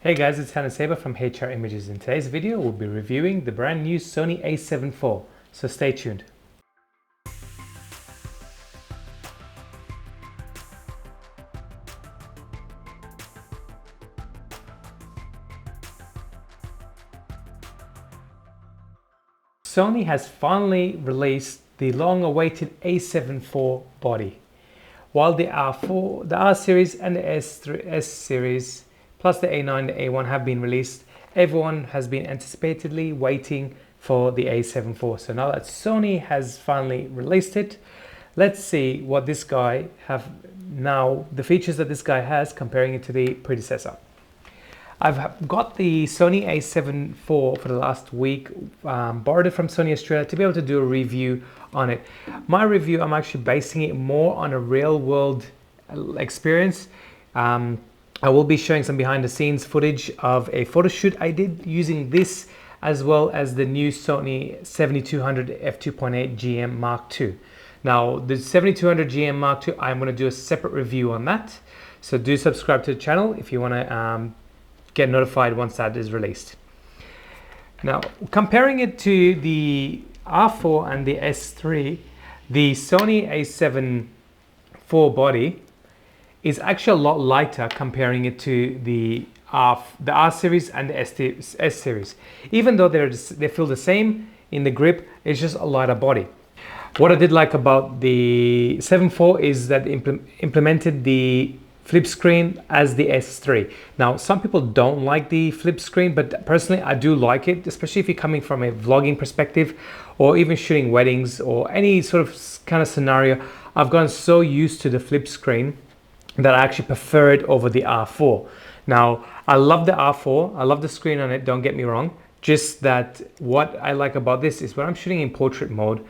Hey guys, it's a7iv from HR Images. In today's video, we'll be reviewing the brand new Sony a7 IV, so stay tuned. Sony has finally released the long-awaited a7 IV body. While the R4, the R series and the S series plus the A9, the A1 have been released, everyone has been anticipatedly waiting for the a7 IV. So now that Sony has finally released it, let's see what this guy have now, the features that this guy has, comparing it to the predecessor. I've got the Sony a7 IV for the last week, borrowed it from Sony Australia to be able to do a review on it. My review, I'm actually basing it more on a real world experience. I will be showing some behind the scenes footage of a photo shoot I did using this, as well as the new Sony 7200 f2.8 GM Mark II. Now the 7200 GM Mark II, I'm going to do a separate review on that. So do subscribe to the channel if you want to get notified once that is released. Now, comparing it to the R4 and the S3, the Sony a7 IV body is actually a lot lighter comparing it to the R series and the S series. Even though they feel the same in the grip, it's just a lighter body. What I did like about the 7 IV is that implemented the flip screen as the S3. Now, some people don't like the flip screen, but personally I do like it, especially if you're coming from a vlogging perspective or even shooting weddings or any sort of kind of scenario. I've gotten so used to the flip screen that I actually prefer it over the R4. Now, I love the R4, I love the screen on it, don't get me wrong. Just that what I like about this is when I'm shooting in portrait mode,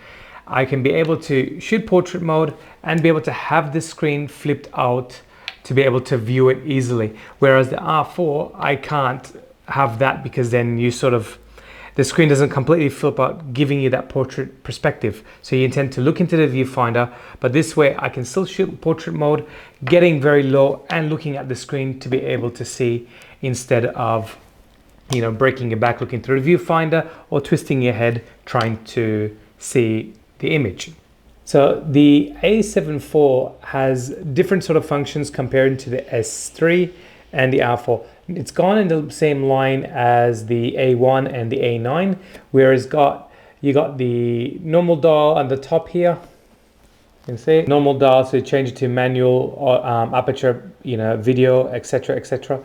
I can be able to shoot portrait mode and be able to have the screen flipped out to be able to view it easily. Whereas the R4, I can't have that because then you sort of, the screen doesn't completely flip out, giving you that portrait perspective. So you intend to look into the viewfinder, but this way I can still shoot portrait mode, getting very low and looking at the screen to be able to see, instead of, you know, breaking your back looking through the viewfinder or twisting your head trying to see the image. So the a7 IV has different sort of functions compared to the S3 and the R4. It's gone in the same line as the A1 and the A9, whereas you got the normal dial on the top here. You can see normal dial, so you change it to manual or aperture, you know, video, etc., etc.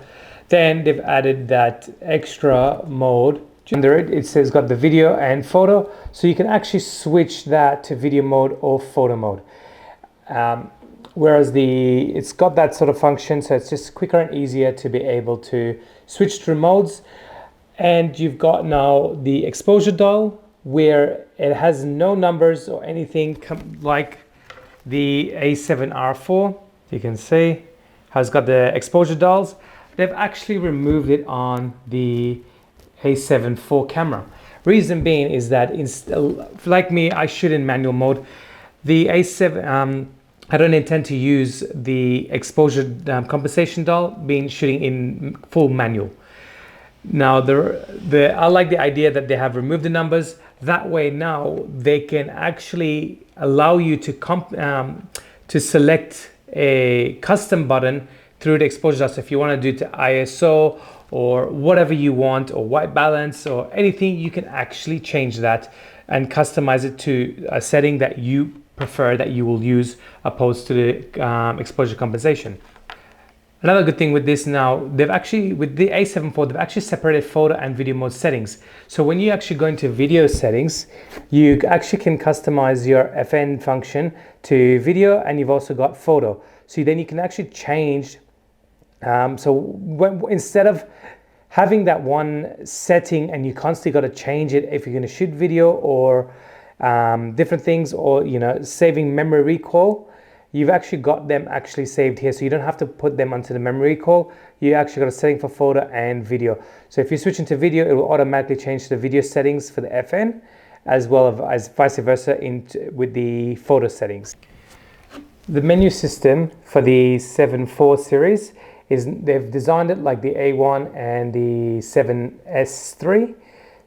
Then they've added that extra mode. Under it, it says got the video and photo, so you can actually switch that to video mode or photo mode. Whereas it's got that sort of function, so it's just quicker and easier to be able to switch through modes. And you've got now the exposure dial, where it has no numbers or anything like the a7R4. You can see how it's got the exposure dials. They've actually removed it on the a7 IV camera. Reason being is that, like me, I shoot in manual mode. The a7, I don't intend to use the exposure compensation dial, being shooting in full manual. Now, I like the idea that they have removed the numbers. That way now they can actually allow you to select a custom button through the exposure dial. So if you want to do it to ISO or whatever you want, or white balance or anything, you can actually change that and customize it to a setting that you prefer, that you will use, opposed to the exposure compensation. Another good thing with this now, they've actually, with the a7 IV, they've actually separated photo and video mode settings. So when you actually go into video settings, you actually can customize your FN function to video, and you've also got photo. So then you can actually change. Instead of having that one setting and you constantly got to change it if you're going to shoot video or different things, or, you know, saving memory recall, you've actually got them actually saved here, so you don't have to put them onto the memory recall. You actually got a setting for photo and video. So if you switch into video, it will automatically change to the video settings for the FN, as well as vice versa with the photo settings. The menu system for the 7 IV series is they've designed it like the A1 and the 7S3.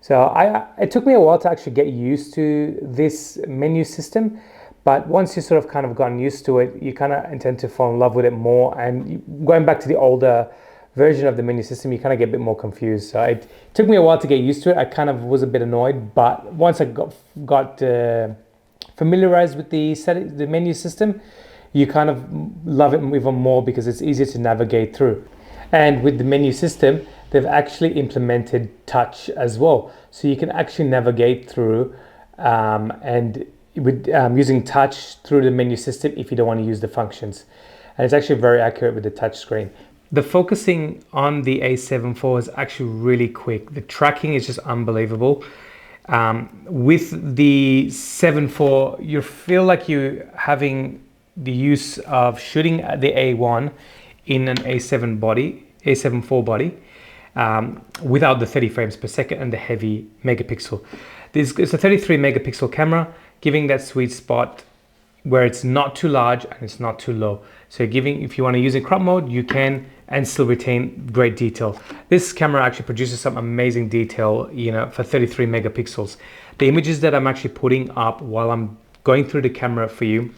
So it took me a while to actually get used to this menu system, but once you sort of kind of gotten used to it, you kind of intend to fall in love with it more. And going back to the older version of the menu system, you kind of get a bit more confused. So it took me a while to get used to it. I kind of was a bit annoyed, but once I got familiarized with the menu system, you kind of love it even more because it's easier to navigate through. And with the menu system, they've actually implemented touch as well. So you can actually navigate through and with using touch through the menu system if you don't want to use the functions. And it's actually very accurate with the touch screen. The focusing on the A7 IV is actually really quick. The tracking is just unbelievable. With the 7 IV, you feel like you're having the use of shooting the A1 in an A7 IV body, without the 30 frames per second and the heavy megapixel. This is a 33 megapixel camera, giving that sweet spot where it's not too large and it's not too low. So if you want to use in crop mode, you can, and still retain great detail. This camera actually produces some amazing detail, for 33 megapixels. The images that I'm actually putting up while I'm going through the camera for you,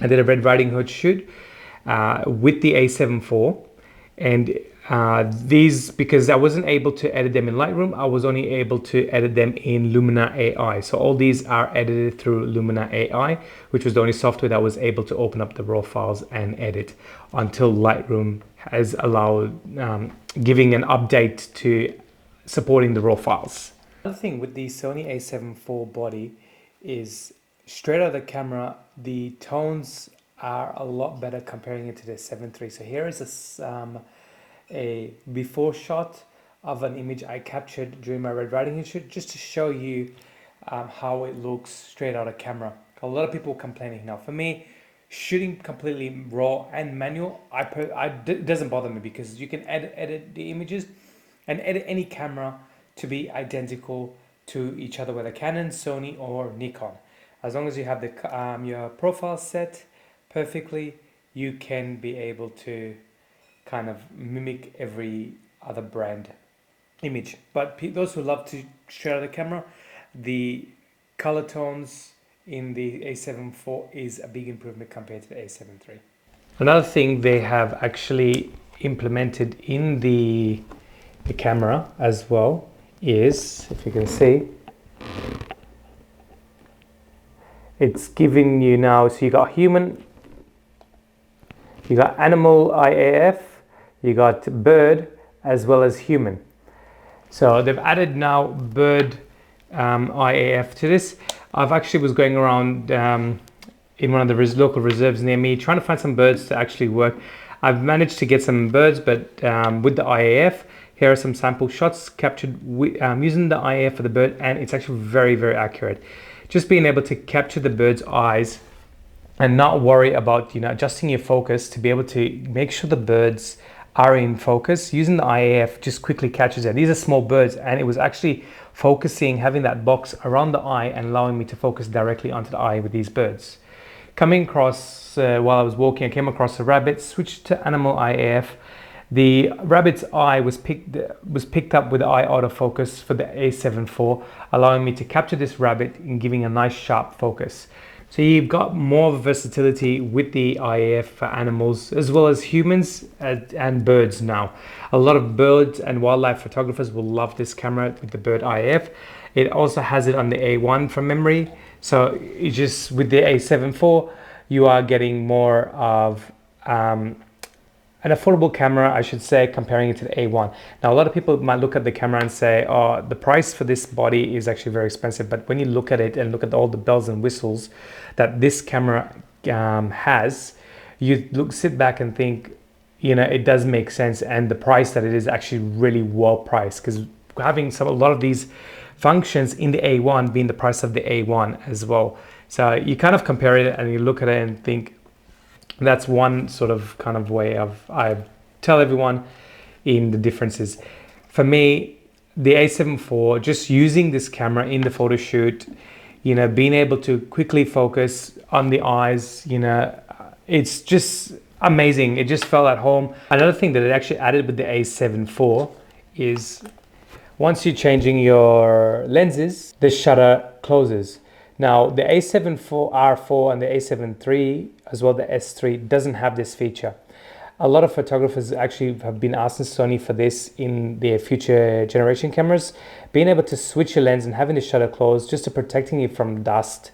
I did a Red Riding Hood shoot with the A7 IV, and these, because I wasn't able to edit them in Lightroom, I was only able to edit them in Lumina AI. So all these are edited through Lumina AI, which was the only software that was able to open up the raw files and edit, until Lightroom has allowed giving an update to supporting the raw files. Another thing with the Sony a7 IV body is straight out of the camera, the tones are a lot better comparing it to the 7.3. So here is a before shot of an image I captured during my Red Riding Hood shoot, just to show you how it looks straight out of camera. A lot of people complaining. Now for me, shooting completely raw and manual, it doesn't bother me, because you can edit the images and edit any camera to be identical to each other, whether Canon, Sony or Nikon. As long as you have your profile set perfectly, you can be able to kind of mimic every other brand image. But those who love to straight out of the camera, the color tones in the a7 IV is a big improvement compared to the a7 III. Another thing they have actually implemented in the camera as well is, if you can see, it's giving you now, so you got human, you got animal IAF, you got bird, as well as human. So they've added now bird IAF to this. I've actually was going around in one of the local reserves near me, trying to find some birds to actually work. I've managed to get some birds, but with the IAF, here are some sample shots captured using the IAF for the bird, and it's actually very, very accurate. Just being able to capture the bird's eyes and not worry about adjusting your focus to be able to make sure the birds are in focus. Using the IAF just quickly catches it. These are small birds, and it was actually focusing, having that box around the eye and allowing me to focus directly onto the eye with these birds. Coming across, while I was walking, I came across a rabbit, switched to animal IAF. The rabbit's eye was picked up with the eye autofocus for the a7 IV, allowing me to capture this rabbit and giving a nice sharp focus. So you've got more versatility with the IAF for animals as well as humans and birds now. A lot of birds and wildlife photographers will love this camera with the bird IAF. It also has it on the A1 from memory. So you just, with the a7 IV, you are getting more of an affordable camera, I should say, comparing it to the A1. Now, a lot of people might look at the camera and say, oh, the price for this body is actually very expensive. But when you look at it and look at all the bells and whistles that this camera has, you sit back and think, it does make sense. And the price that it is actually really well priced, because having a lot of these functions in the A1 being the price of the A1 as well. So you kind of compare it and you look at it and think, that's one sort of kind of way I tell everyone in the differences. For me, the a7 IV, just using this camera in the photo shoot, being able to quickly focus on the eyes, it's just amazing. It just felt at home. Another thing that it actually added with the a7 IV is once you're changing your lenses, the shutter closes. Now the a7 R4 and the a7 III, as well the S3, doesn't have this feature. A lot of photographers actually have been asking Sony for this in their future generation cameras. Being able to switch your lens and having the shutter closed just to protecting you from dust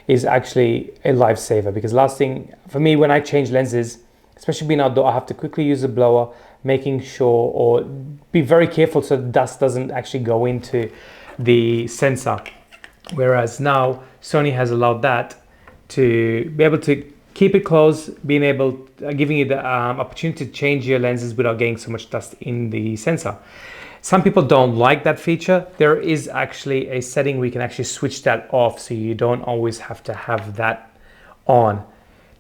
is actually a lifesaver, because last thing for me when I change lenses, especially being outdoor, I have to quickly use a blower, making sure or be very careful so the dust doesn't actually go into the sensor. Whereas now Sony has allowed that to be able to keep it closed, being able, giving you the opportunity to change your lenses without getting so much dust in the sensor. Some people don't like that feature. There is actually a setting where you can actually switch that off, so you don't always have to have that on.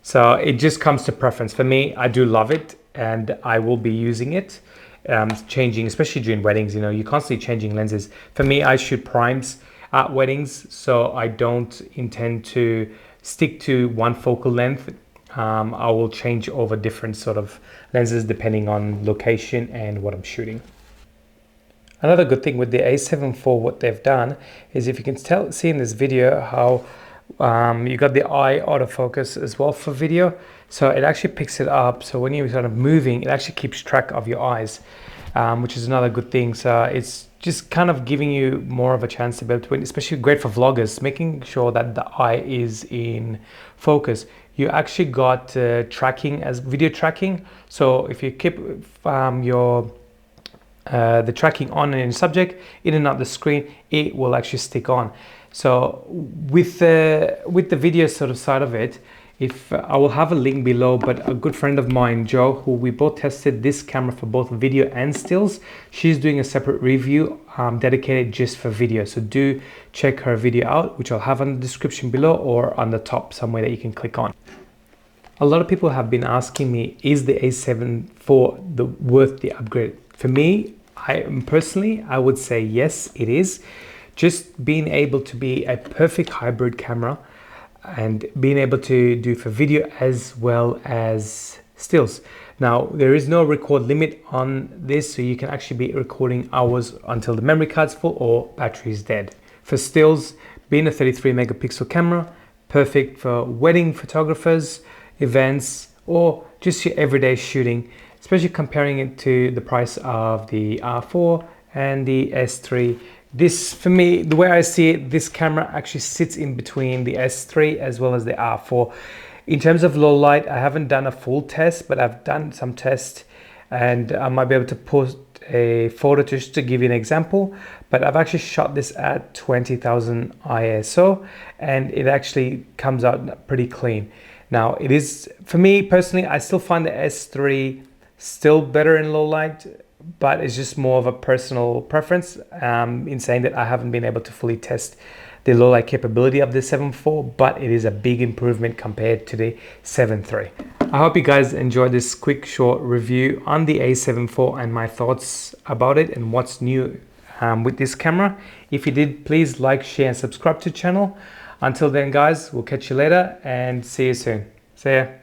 So it just comes to preference. For me, I do love it and I will be using it, changing, especially during weddings. You know, you're constantly changing lenses. For me, I shoot primes at weddings, so I don't intend to stick to one focal length. I will change over different sort of lenses depending on location and what I'm shooting. Another good thing with the a7 IV, what they've done is, if you can see in this video how you got the eye autofocus as well for video, so it actually picks it up, so when you're kind of moving it actually keeps track of your eyes, which is another good thing. So it's just kind of giving you more of a chance to be able to win, especially great for vloggers, making sure that the eye is in focus. You actually got tracking as video tracking, so if you keep the tracking on in subject, in and out the screen, it will actually stick on. So with the video sort of side of it, if I will have a link below, but a good friend of mine, Joe, who we both tested this camera for both video and stills, she's doing a separate review dedicated just for video. So do check her video out, which I'll have in the description below or on the top somewhere that you can click on. A lot of people have been asking me, is the a7 IV worth the upgrade? For me, I would say yes, it is. Just being able to be a perfect hybrid camera and being able to do for video as well as stills. Now, there is no record limit on this, so you can actually be recording hours until the memory card's full or battery is dead. For stills, being a 33 megapixel camera, perfect for wedding photographers, events, or just your everyday shooting, especially comparing it to the price of the R4 and the S3. This, for me, the way I see it, this camera actually sits in between the S3 as well as the R4. In terms of low light, I haven't done a full test, but I've done some tests, and I might be able to post a photo just to give you an example. But I've actually shot this at 20,000 ISO, and it actually comes out pretty clean. Now, it is, for me personally, I still find the S3 still better in low light, but it's just more of a personal preference in saying that I haven't been able to fully test the low light capability of the a7 IV, but it is a big improvement compared to the a7 III. I hope you guys enjoyed this quick short review on the a7 IV and my thoughts about it and what's new with this camera. If you did, please like, share and subscribe to the channel. Until then guys, we'll catch you later and see you soon. See ya.